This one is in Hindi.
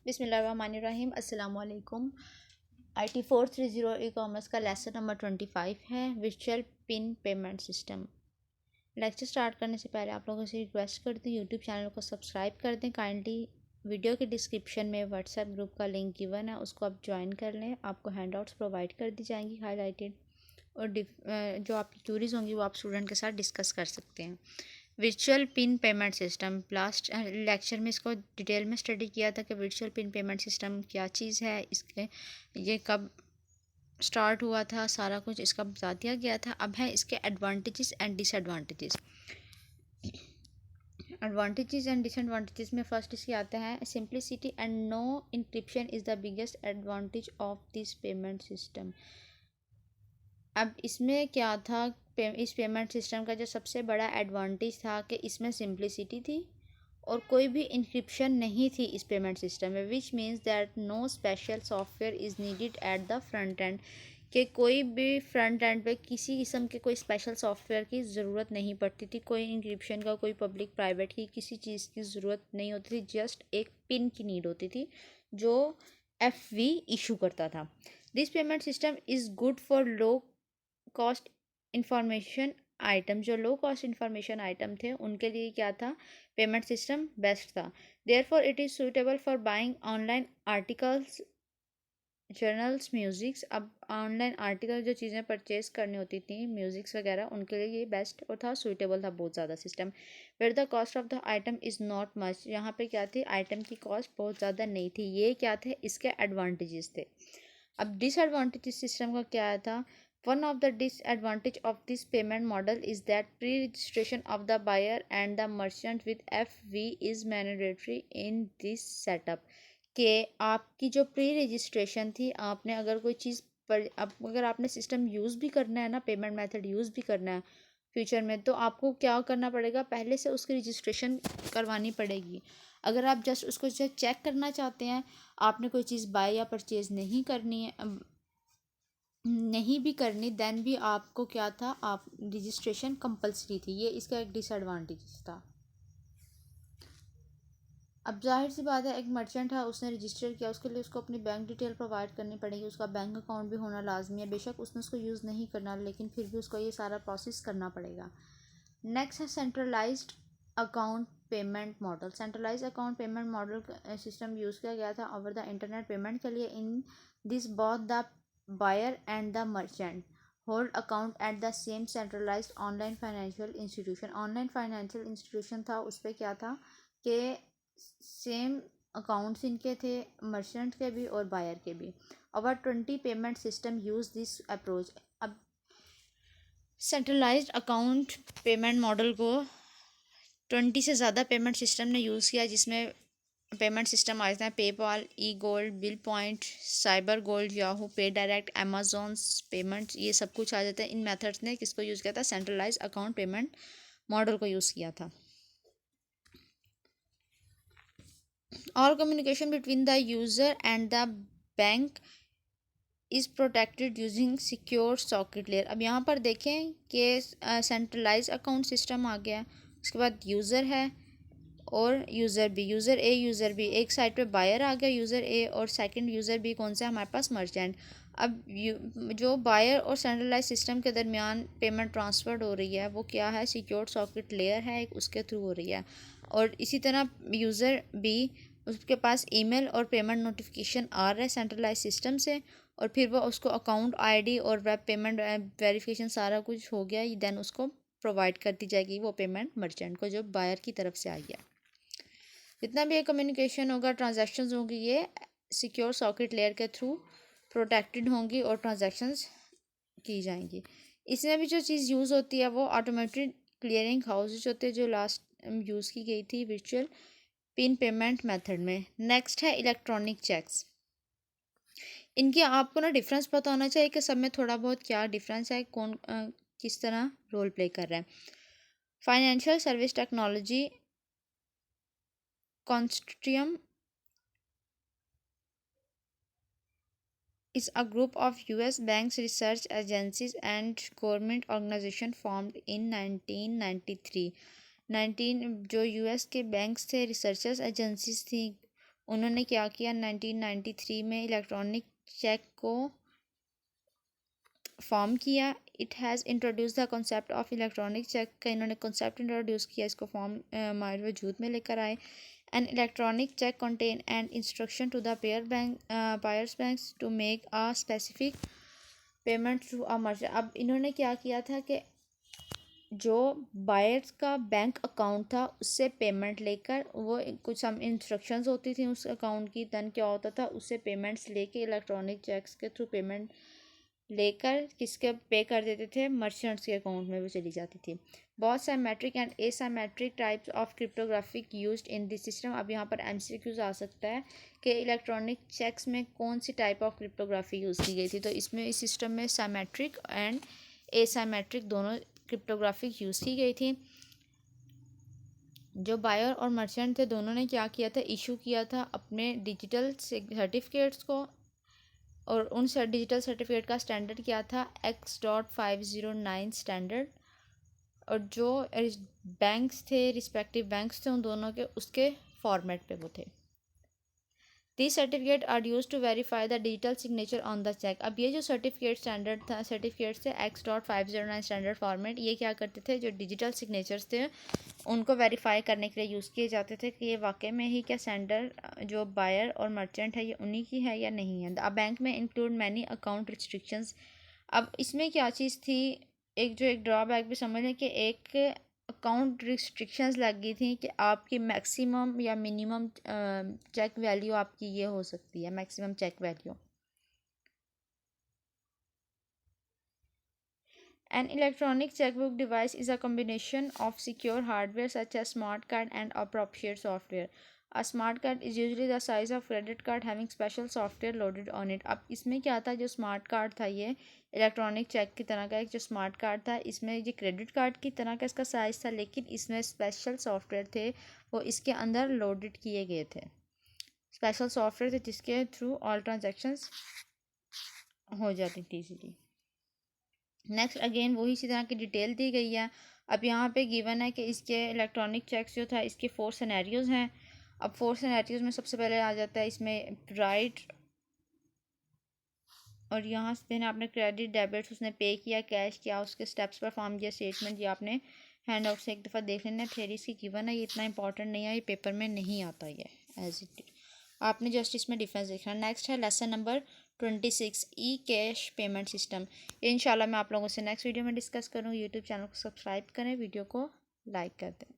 बिस्मिल्लाहिर्रहमानिर्रहीम अस्सलाम वालेकुम। IT 430 ई कॉमर्स का लेसन नंबर 25 है, virtual pin payment system. Lecture start करने से पहले आप लोगों से रिक्वेस्ट करती हूँ, यूट्यूब चैनल को सब्सक्राइब कर दें काइंडली। वीडियो के डिस्क्रिप्शन में व्हाट्सएप ग्रुप का लिंक गिवन है, उसको आप ज्वाइन कर लें। आपको हैंडआउट्स प्रोवाइड कर दी जाएंगी हाईलाइटेड, और जो आपकी क्यूरीज होंगी वो आप स्टूडेंट के साथ डिस्कस कर सकते हैं। Virtual pin payment system, last lecture में इसको डिटेल में स्टडी किया था कि वर्चुअल पिन पेमेंट सिस्टम क्या चीज़ है, इसके ये कब स्टार्ट हुआ था, सारा कुछ इसका बता दिया गया था। अब है इसके advantages and disadvantages. Advantages and disadvantages में फर्स्ट इसके आता है simplicity and no encryption is the biggest advantage of this payment system. अब इसमें क्या था, इस पेमेंट सिस्टम का जो सबसे बड़ा एडवांटेज था कि इसमें सिंप्लिसिटी थी और कोई भी इंक्रिप्शन नहीं थी इस पेमेंट सिस्टम में, which means that no special software is needed at the front end, कि कोई भी फ्रंट एंड पे किसी किस्म के कोई स्पेशल सॉफ्टवेयर की ज़रूरत नहीं पड़ती थी। कोई इंक्रिप्शन का, कोई पब्लिक प्राइवेट की किसी चीज़ की ज़रूरत नहीं होती थी। जस्ट एक पिन की नीड होती थी जो FV इशू करता था। This payment system is good for low cost information item. जो लो कॉस्ट इंफॉर्मेशन आइटम थे उनके लिए क्या था, पेमेंट सिस्टम बेस्ट था। Therefore it is suitable for buying online articles, journals, musics. अब ऑनलाइन आर्टिकल जो चीज़ें परचेज करनी होती थी, म्यूज़िक्स वगैरह, उनके लिए ये बेस्ट और था, सूटेबल था बहुत ज़्यादा system. Where the cost of the item is not much, यहाँ पे क्या थी, आइटम की कॉस्ट बहुत ज़्यादा नहीं थी। ये क्या थे, इसके एडवांटेजेस थे। अब डिसएडवांटेज सिस्टम का क्या था, one of the disadvantage of this payment model is that pre-registration of the buyer and the merchant with FV is mandatory in this setup। कि आपकी जो प्री रजिस्ट्रेशन थी, आपने अगर कोई चीज़ पर अब अगर आपने सिस्टम यूज़ भी करना है ना, पेमेंट मेथड यूज़ भी करना है फ्यूचर में, तो आपको क्या करना पड़ेगा, पहले से उसकी रजिस्ट्रेशन करवानी पड़ेगी। अगर आप जस्ट उसको चेक करना चाहते हैं, आपने कोई चीज़ बाय या परचेज़ नहीं करनी है, नहीं भी करनी, देन भी आपको क्या था, आप रजिस्ट्रेशन कंपलसरी थी। ये इसका एक डिसएडवांटेज था। अब जाहिर सी बात है, एक मर्चेंट है, उसने रजिस्टर किया, उसके लिए उसको अपनी बैंक डिटेल प्रोवाइड करनी पड़ेगी, उसका बैंक अकाउंट भी होना लाजमी है। बेशक उसने उसको यूज़ नहीं करना, लेकिन फिर भी उसको ये सारा प्रोसेस करना पड़ेगा। नेक्स्ट है centralised account payment model. Centralise account payment model system use किया गया था ओवर द इंटरनेट पेमेंट के लिए। In this both the buyer and the merchant hold account at the same centralised online financial institution. Online financial institution था, उस पर क्या था कि सेम अकाउंट्स इनके थे, मर्चेंट के भी और बायर के भी। Over 20 payment system use this approach. अब सेंट्रलाइज्ड अकाउंट पेमेंट मॉडल को 20 से ज़्यादा पेमेंट सिस्टम ने यूज़ किया, जिसमें पेमेंट सिस्टम आते हैं PayPal, e gold, bill point, cyber gold, Yahoo pay direct, Amazon payment, ये सब कुछ आ जाता है। इन मेथड्स ने किसको यूज़ किया था, सेंट्रलाइज अकाउंट पेमेंट मॉडल को यूज़ किया था। All communication between the user and the bank is protected using secure socket layer. अब यहाँ पर देखें कि सेंट्रलाइज अकाउंट सिस्टम आ गया, उसके बाद यूज़र है और user B, user A user B, एक साइड पे बायर आ गया यूज़र ए, और सेकंड यूज़र बी कौन सा है हमारे पास, मर्चेंट। अब जो बायर और सेंट्रलाइज सिस्टम के दरमियान पेमेंट ट्रांसफर्ड हो रही है वो क्या है, सिक्योर सॉकेट लेयर है एक, उसके थ्रू हो रही है। और इसी तरह यूज़र बी, उसके पास ईमेल और पेमेंट नोटिफिकेशन आ रहा है सेंट्रलाइज सिस्टम से, और फिर वो उसको अकाउंट आईडी और वेब पेमेंट वेरिफिकेशन सारा कुछ हो गया, देन उसको प्रोवाइड कर दी जाएगी वो पेमेंट मर्चेंट को जो बायर की तरफ से आई है। जितना भी ये कम्युनिकेशन होगा, ट्रांजैक्शंस होंगी, ये सिक्योर सॉकेट लेयर के थ्रू प्रोटेक्टेड होंगी और ट्रांजैक्शंस की जाएंगी। इसमें भी जो चीज़ यूज़ होती है वो ऑटोमेटेड क्लियरिंग हाउस होते हैं, जो लास्ट यूज़ की गई थी वर्चुअल पिन पेमेंट मेथड में। नेक्स्ट है इलेक्ट्रॉनिक चेक्स। इनके आपको ना डिफरेंस पता होना चाहिए कि सब में थोड़ा बहुत क्या डिफरेंस है, कौन किस तरह रोल प्ले कर रहा है। Financial service technology consortium is a group of US banks, research agencies and government organization formed in 1993। 19 जो US के बैंक्स थे, रिसर्चर्स एजेंसीज थी, उन्होंने क्या किया, 1993 में इलेक्ट्रॉनिक चेक को फॉर्म किया। It has introduce the concept of electronic cheque का इन्होंने कॉन्सेप्ट इंट्रोड्यूस किया, इसको फॉर्म हमारे वजूद में लेकर आए। An electronic cheque contain and instruction to the buyer's banks to make a specific payment through a merchant. अब इन्होंने क्या किया था कि जो बायर्स का बैंक अकाउंट था उससे पेमेंट लेकर, वो कुछ हम इंस्ट्रक्शंस होती थी उस अकाउंट की, देन क्या होता था उससे पेमेंट्स लेके इलेक्ट्रॉनिक चेक्स के थ्रू पेमेंट लेकर किसके पे कर देते थे, मर्चेंट्स के अकाउंट में वो चली जाती थी। बहुत symmetric and asymmetric types of cryptographic used in this system. अब यहाँ पर एमसीक्यूज आ सकता है कि इलेक्ट्रॉनिक चेक्स में कौन सी टाइप ऑफ क्रिप्टोग्राफी यूज़ की गई थी। तो इसमें इस सिस्टम में साइमेट्रिक एंड एसाइमेट्रिक दोनों क्रिप्टोग्राफिक यूज़ की गई थी। जो बायर और मर्चेंट थे दोनों ने क्या किया था, इशू किया था अपने डिजिटल सर्टिफिकेट्स को, और उन डिजिटल सर्टिफिकेट का स्टैंडर्ड क्या था, X.509 स्टैंडर्ड। और जो बैंक्स थे, रिस्पेक्टिव बैंक्स थे उन दोनों के, उसके फॉर्मेट पे वो थे। This certificate are use to verify the digital signature on the cheque. अब ये जो सर्टिफिकेट स्टैंडर्ड था, सर्टिफिकेट थे X.509 स्टैंडर्ड फॉर्मेट, ये क्या करते थे, जो डिजिटल सिग्नेचर्स थे उनको वेरीफाई करने के लिए यूज़ किए जाते थे कि ये वाकई में ही क्या सेंडर जो बायर और मर्चेंट है ये उन्हीं की है या नहीं है। अब बैंक में इंक्लूड मैनी अकाउंट रिस्ट्रिक्शंस। अब इसमें क्या चीज़ थी, एक ड्रॉबैक भी समझ लें कि एक अकाउंट रिस्ट्रिक्शंस लग गई थी कि आपकी मैक्सिमम या मिनिमम चेक वैल्यू आपकी ये हो सकती है, maximum cheque value. An electronic checkbook device is a combination of secure hardware such as smart card and appropriate software. A smart card is usually the size of credit card having special software loaded on it. अब इसमें क्या था, जो स्मार्ट कार्ड था ये इलेक्ट्रॉनिक चेक की तरह का एक जो स्मार्ट कार्ड था, इसमें ये क्रेडिट कार्ड की तरह का इसका साइज़ था, लेकिन इसमें स्पेशल सॉफ्टवेयर थे वो इसके अंदर लोडेड किए गए थे। स्पेशल सॉफ्टवेयर थे जिसके थ्रू ऑल ट्रांजेक्शन्स हो जाती थी इजीली। नेक्स्ट अगेन वही इसी तरह की डिटेल दी गई है। अब यहाँ पे गिवन है कि इसके इलेक्ट्रॉनिक चेक्स जो था इसके 4 सिनेरियोज़ हैं। अब 4 सिनेरियोज़ में सबसे पहले आ जाता है इसमें राइट, और यहाँ से देन आपने क्रेडिट डेबिट्स उसने पे किया, कैश किया, उसके स्टेप्स परफॉर्म किया, स्टेटमेंट ये आपने हैंड आउट से एक दफ़ा देख लेना। थ्योरी इसकी गिवन है, ये इतना इंपॉर्टेंट नहीं है, ये पेपर में नहीं आता ये एज इट। आपने जस्ट इसमें डिफरेंस देखना। नेक्स्ट है लेसन नंबर 26 ई कैश पेमेंट सिस्टम। इंशाल्लाह मैं आप लोगों से नेक्स्ट वीडियो में डिस्कस करूँ। यूट्यूब चैनल को सब्सक्राइब करें, वीडियो को लाइक कर दें।